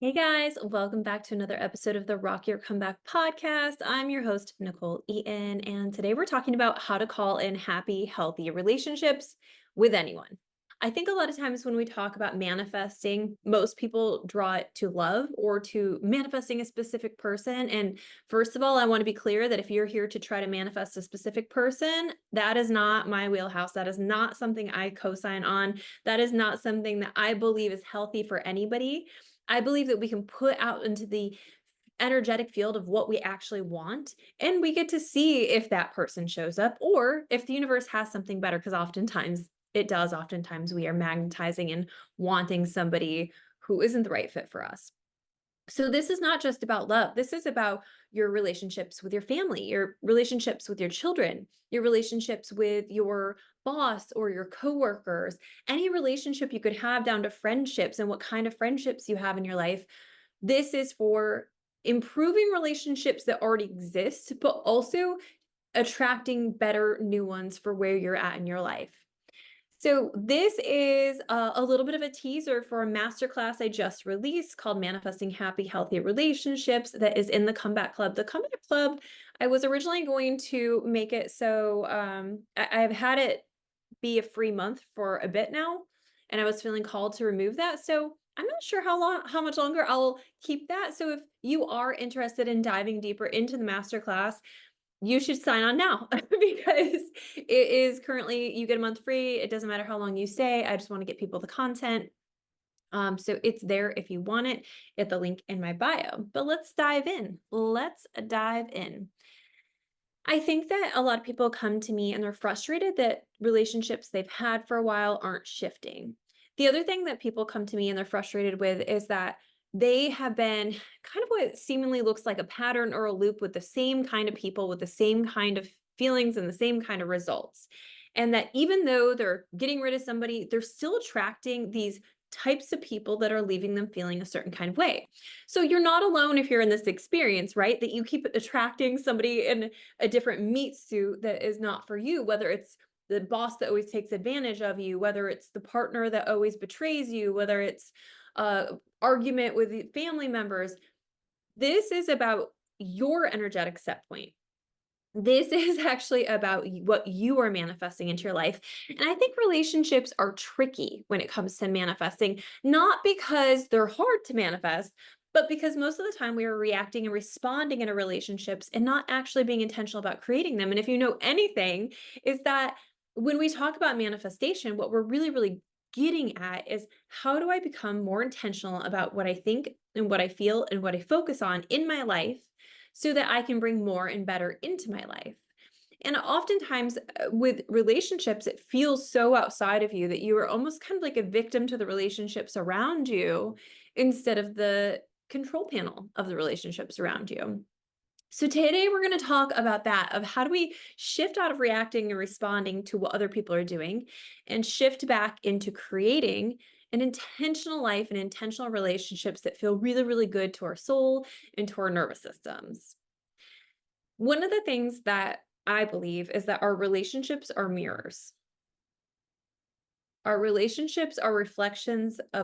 Hey guys, welcome back to another episode of the Rock Your Comeback podcast. I'm your host, Nicole Eaton, and today we're talking about how to call in happy, healthy relationships with anyone. I think a lot of times when we talk about manifesting, most people draw it to love or to manifesting a specific person. And first of all, I want to be clear that if you're here to try to manifest a specific person, that is not my wheelhouse. That is not something I co sign on. That is not something that I believe is healthy for anybody. I believe that we can put out into the energetic field of what we actually want, and we get to see if that person shows up or if the universe has something better, because oftentimes it does. Oftentimes we are magnetizing and wanting somebody who isn't the right fit for us. So this is not just about love. This is about your relationships with your family, your relationships with your children, your relationships with your boss or your coworkers, any relationship you could have down to friendships and what kind of friendships you have in your life. This is for improving relationships that already exist, but also attracting better new ones for where you're at in your life. So this is a little bit of a teaser for a masterclass I just released called Manifesting Happy, Healthy Relationships that is in the Comeback Club. The Comeback Club, I was originally going to make it so I've had it be a free month for a bit now, and I was feeling called to remove that. So I'm not sure how much longer I'll keep that. So if you are interested in diving deeper into the masterclass, you should sign on now because it is currently, you get a month free. It doesn't matter how long you stay. I just want to get people the content. So it's there if you want it at the link in my bio. But let's dive in. Let's dive in. I think that a lot of people come to me and they're frustrated that relationships they've had for a while aren't shifting. The other thing that people come to me and they're frustrated with is that they have been kind of what seemingly looks like a pattern or a loop with the same kind of people, with the same kind of feelings and the same kind of results. And that even though they're getting rid of somebody, they're still attracting these types of people that are leaving them feeling a certain kind of way. So you're not alone if you're in this experience, right? That you keep attracting somebody in a different meat suit that is not for you, whether it's the boss that always takes advantage of you, whether it's the partner that always betrays you, whether it's argument with the family members. This is about your energetic set point. This is actually about what you are manifesting into your life. And I think relationships are tricky when it comes to manifesting, not because they're hard to manifest, but because most of the time we are reacting and responding in our relationships and not actually being intentional about creating them. And if you know anything, is that when we talk about manifestation, what we're really getting at is how do I become more intentional about what I think and what I feel and what I focus on in my life so that I can bring more and better into my life. And oftentimes with relationships, it feels so outside of you that you are almost kind of like a victim to the relationships around you instead of the control panel of the relationships around you. So today we're going to talk about that, of how do we shift out of reacting and responding to what other people are doing and shift back into creating an intentional life and intentional relationships that feel really good to our soul and to our nervous systems. One of the things that I believe is that our relationships are mirrors. Our relationships are reflections of,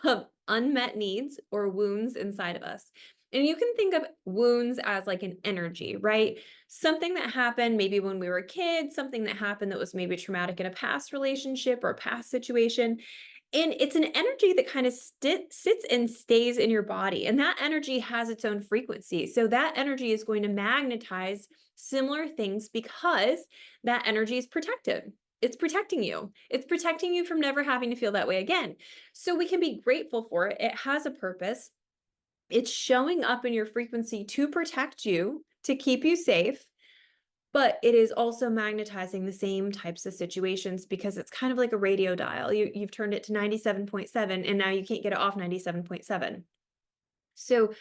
of unmet needs or wounds inside of us. And you can think of wounds as like an energy, right? Something that happened maybe when we were a kid, something that happened that was maybe traumatic in a past relationship or a past situation. And it's an energy that kind of sits and stays in your body. And that energy has its own frequency. So that energy is going to magnetize similar things because that energy is protected. It's protecting you. It's protecting you from never having to feel that way again. So we can be grateful for it. It has a purpose. It's showing up in your frequency to protect you, to keep you safe, but it is also magnetizing the same types of situations because it's kind of like a radio dial. You've turned it to 97.7 and now you can't get it off 97.7. So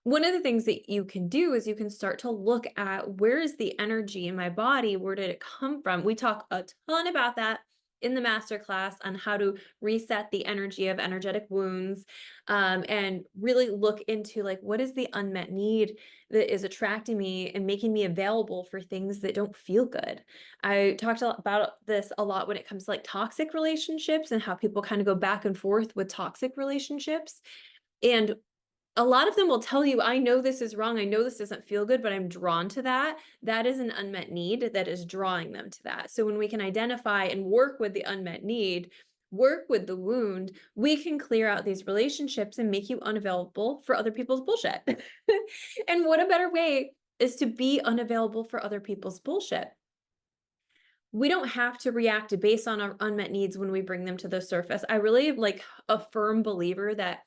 one of the things that you can do is you can start to look at, where is the energy in my body? Where did it come from? We talk a ton about that in the masterclass on how to reset the energy of energetic wounds, and really look into, like, what is the unmet need that is attracting me and making me available for things that don't feel good. I talked about this a lot when it comes to like toxic relationships and how people kind of go back and forth with toxic relationships. And A lot of them will tell you, I know this is wrong. I know this doesn't feel good, but I'm drawn to that. That is an unmet need that is drawing them to that. So when we can identify and work with the unmet need, work with the wound, we can clear out these relationships and make you unavailable for other people's bullshit. And what a better way is to be unavailable for other people's bullshit. We don't have to react based on our unmet needs when we bring them to the surface. I really like a firm believer that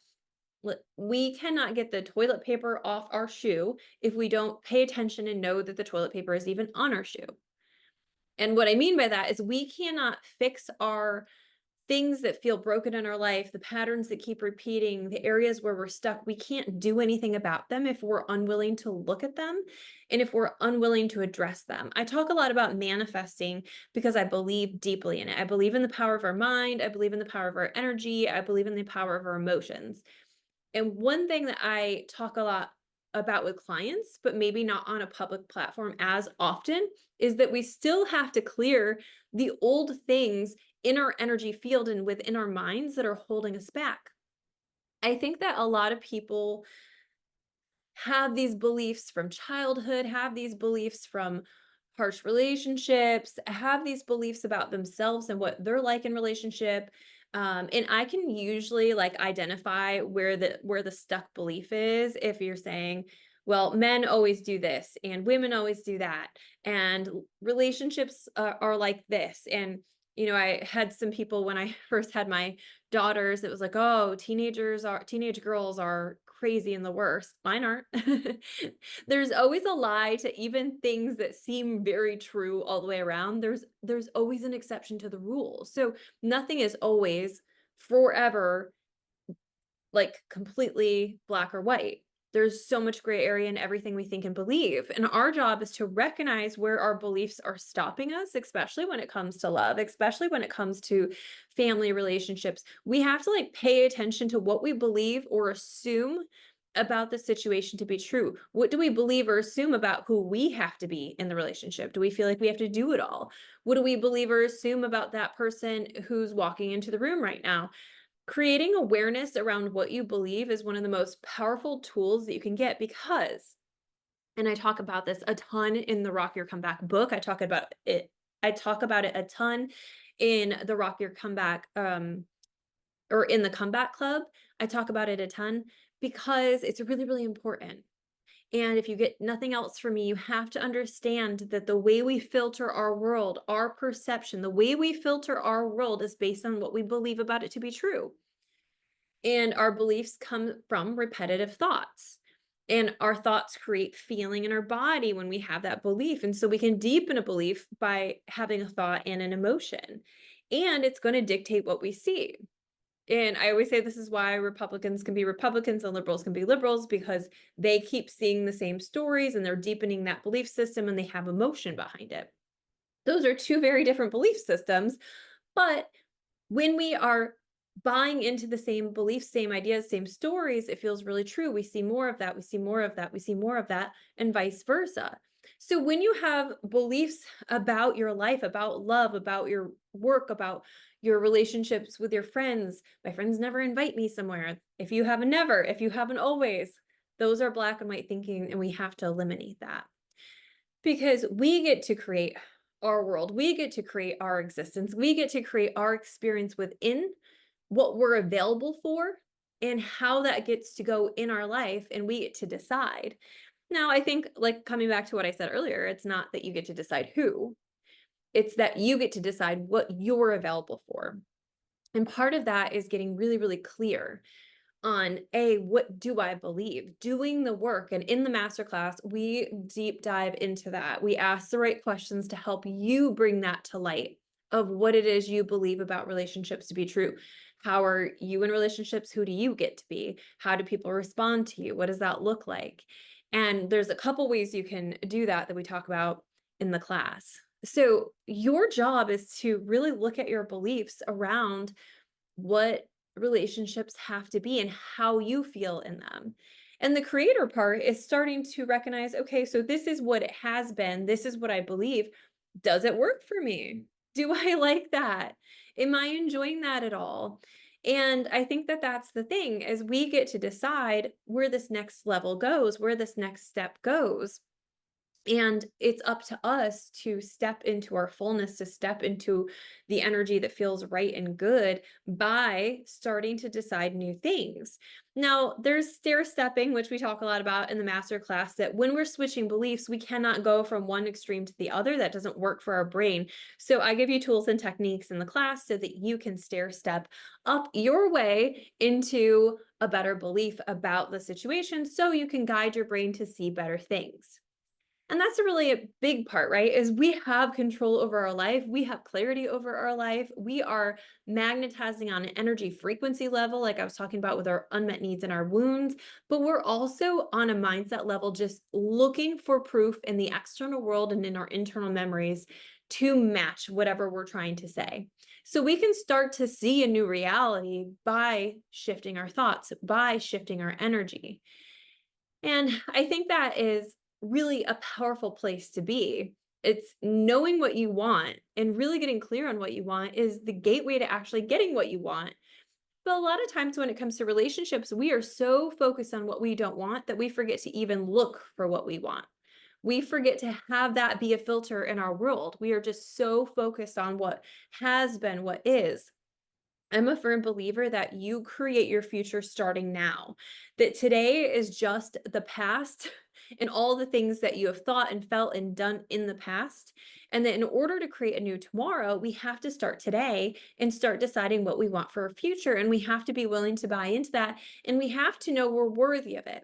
we cannot get the toilet paper off our shoe if we don't pay attention and know that the toilet paper is even on our shoe. And what I mean by that is we cannot fix our things that feel broken in our life, the patterns that keep repeating, the areas where we're stuck. We can't do anything about them if we're unwilling to look at them and if we're unwilling to address them. I talk a lot about manifesting because I believe deeply in it. I believe in the power of our mind. I believe in the power of our energy. I believe in the power of our emotions. And one thing that I talk a lot about with clients, but maybe not on a public platform as often, is that we still have to clear the old things in our energy field and within our minds that are holding us back. I think that a lot of people have these beliefs from childhood, have these beliefs from harsh relationships, have these beliefs about themselves and what they're like in relationship. And I can usually like identify where the stuck belief is if you're saying, well, men always do this and women always do that, and relationships are like this. And I had some people when I first had my daughters, it was like, oh, teenage girls are crazy and the worst. Mine aren't. There's always a lie to even things that seem very true all the way around. There's always an exception to the rule. So nothing is always forever like completely black or white. There's so much gray area in everything we think and believe. And our job is to recognize where our beliefs are stopping us, especially when it comes to love, especially when it comes to family relationships. We have to like pay attention to what we believe or assume about the situation to be true. What do we believe or assume about who we have to be in the relationship? Do we feel like we have to do it all? What do we believe or assume about that person who's walking into the room right now? Creating awareness around what you believe is one of the most powerful tools that you can get because, and I talk about this a ton in the Rock Your Comeback book. I talk about it a ton in the Rock Your Comeback or in the Comeback Club. I talk about it a ton because it's really, really important. And if you get nothing else from me, you have to understand that the way we filter our world, our perception, the way we filter our world is based on what we believe about it to be true. And our beliefs come from repetitive thoughts. And our thoughts create feeling in our body when we have that belief. And so we can deepen a belief by having a thought and an emotion. And it's going to dictate what we see. And I always say this is why Republicans can be Republicans and liberals can be liberals, because they keep seeing the same stories and they're deepening that belief system and they have emotion behind it. Those are two very different belief systems. But when we are buying into the same beliefs, same ideas, same stories, it feels really true. We see more of that, we see more of that, we see more of that, and vice versa. So when you have beliefs about your life, about love, about your work, about your relationships with your friends, my friends never invite me somewhere. If you have a never, if you have an always, those are black and white thinking, and we have to eliminate that because we get to create our world. We get to create our existence. We get to create our experience within what we're available for and how that gets to go in our life, and we get to decide. Now, I think like coming back to what I said earlier, it's not that you get to decide who, it's that you get to decide what you're available for. And part of that is getting really, really clear on what do I believe? Doing the work. And in the masterclass, we deep dive into that. We ask the right questions to help you bring that to light of what it is you believe about relationships to be true. How are you in relationships? Who do you get to be? How do people respond to you? What does that look like? And there's a couple ways you can do that we talk about in the class. So your job is to really look at your beliefs around what relationships have to be and how you feel in them. And the creator part is starting to recognize, okay, so this is what it has been. This is what I believe. Does it work for me? Do I like that? Am I enjoying that at all? And I think that that's the thing is we get to decide where this next level goes, where this next step goes. And it's up to us to step into our fullness, to step into the energy that feels right and good by starting to decide new things. Now, there's stair stepping, which we talk a lot about in the master class, that when we're switching beliefs, we cannot go from one extreme to the other. That doesn't work for our brain. So I give you tools and techniques in the class so that you can stair step up your way into a better belief about the situation so you can guide your brain to see better things. And that's really a big part, right? Is we have control over our life. We have clarity over our life. We are magnetizing on an energy frequency level, like I was talking about with our unmet needs and our wounds. But we're also on a mindset level, just looking for proof in the external world and in our internal memories to match whatever we're trying to say. So we can start to see a new reality by shifting our thoughts, by shifting our energy. And I think that is really a powerful place to be. It's knowing what you want and really getting clear on what you want is the gateway to actually getting what you want. But a lot of times when it comes to relationships, we are so focused on what we don't want that we forget to even look for what we want. We forget to have that be a filter in our world. We are just so focused on what has been, what is. I'm a firm believer that you create your future starting now, that today is just the past and all the things that you have thought and felt and done in the past. And that in order to create a new tomorrow, we have to start today and start deciding what we want for our future. And we have to be willing to buy into that. And we have to know we're worthy of it.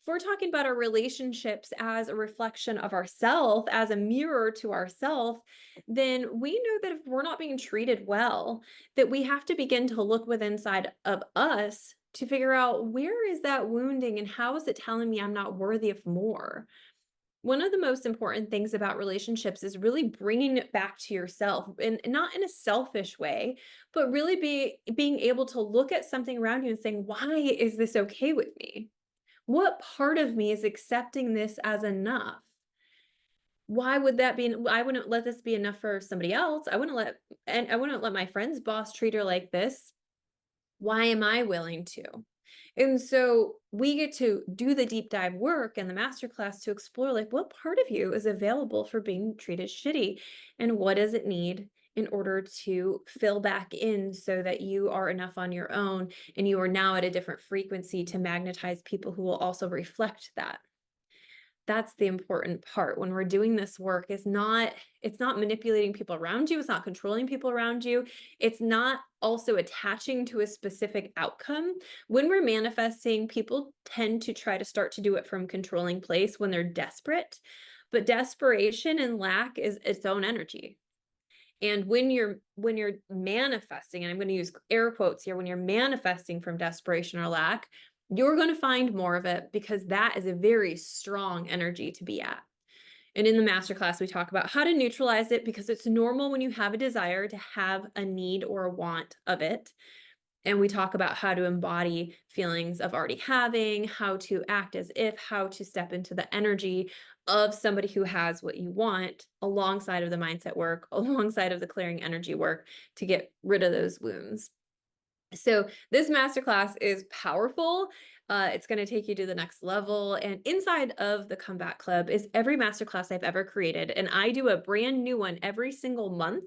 If we're talking about our relationships as a reflection of ourself, as a mirror to ourself, then we know that if we're not being treated well, that we have to begin to look within inside of us to figure out where is that wounding and how is it telling me I'm not worthy of more. One of the most important things about relationships is really bringing it back to yourself and not in a selfish way, but really being able to look at something around you and saying, why is this okay with me? What part of me is accepting this as enough? Why would that be? I wouldn't let this be enough for somebody else. I wouldn't let my friend's boss treat her like this. Why am I willing to? And so we get to do the deep dive work and the masterclass to explore like what part of you is available for being treated shitty and what does it need in order to fill back in so that you are enough on your own and you are now at a different frequency to magnetize people who will also reflect that. That's the important part when we're doing this work is not it's not manipulating people around you, it's not controlling people around you, it's not also attaching to a specific outcome. When we're manifesting, people tend to try to start to do it from controlling place when they're desperate, but desperation and lack is its own energy. And when you're manifesting, and I'm going to use air quotes here, when you're manifesting from desperation or lack, you're going to find more of it because that is a very strong energy to be at. And in the masterclass, we talk about how to neutralize it because it's normal when you have a desire to have a need or a want of it. And we talk about how to embody feelings of already having, how to act as if, how to step into the energy of somebody who has what you want alongside of the mindset work, alongside of the clearing energy work to get rid of those wounds. So this masterclass is powerful. It's going to take you to the next level. And inside of the Comeback Club is every masterclass I've ever created. And I do a brand new one every single month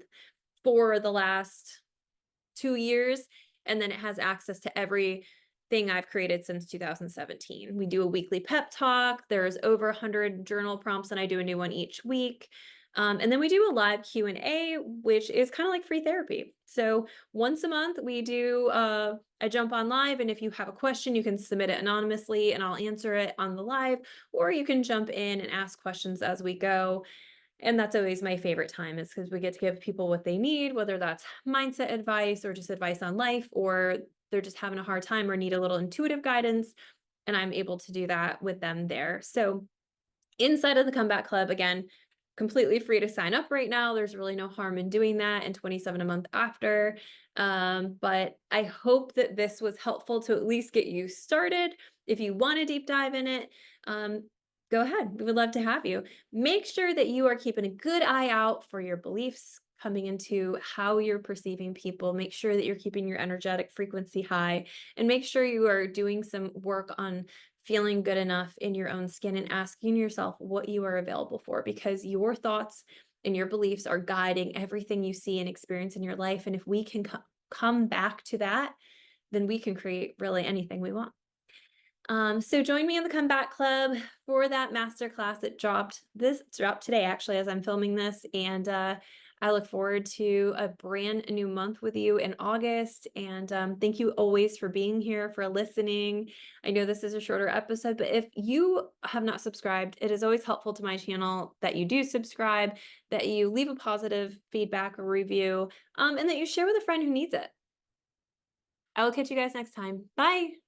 for the last 2 years. And then it has access to everything I've created since 2017. We do a weekly pep talk. There's over 100 journal prompts and I do a new one each week. And then we do a live Q&A, which is kind of like free therapy. So once a month we do I jump on live, and if you have a question, you can submit it anonymously and I'll answer it on the live, or you can jump in and ask questions as we go. And that's always my favorite time is because we get to give people what they need, whether that's mindset advice or just advice on life, or they're just having a hard time or need a little intuitive guidance. And I'm able to do that with them there. So inside of the Comeback Club, again, completely free to sign up right now. There's really no harm in doing that, and 27 a month after. But I hope that this was helpful to at least get you started. If you want to deep dive in it, go ahead. We would love to have you. Make sure that you are keeping a good eye out for your beliefs coming into how you're perceiving people. Make sure that you're keeping your energetic frequency high, and make sure you are doing some work on feeling good enough in your own skin and asking yourself what you are available for, because your thoughts and your beliefs are guiding everything you see and experience in your life. And if we can come back to that, then we can create really anything we want. So join me in the Comeback Club for that masterclass that dropped today, actually, as I'm filming this. And I look forward to a brand new month with you in August. And thank you always for being here, for listening. I know this is a shorter episode, but if you have not subscribed, it is always helpful to my channel that you do subscribe, that you leave a positive feedback or review, and that you share with a friend who needs it. I will catch you guys next time. Bye.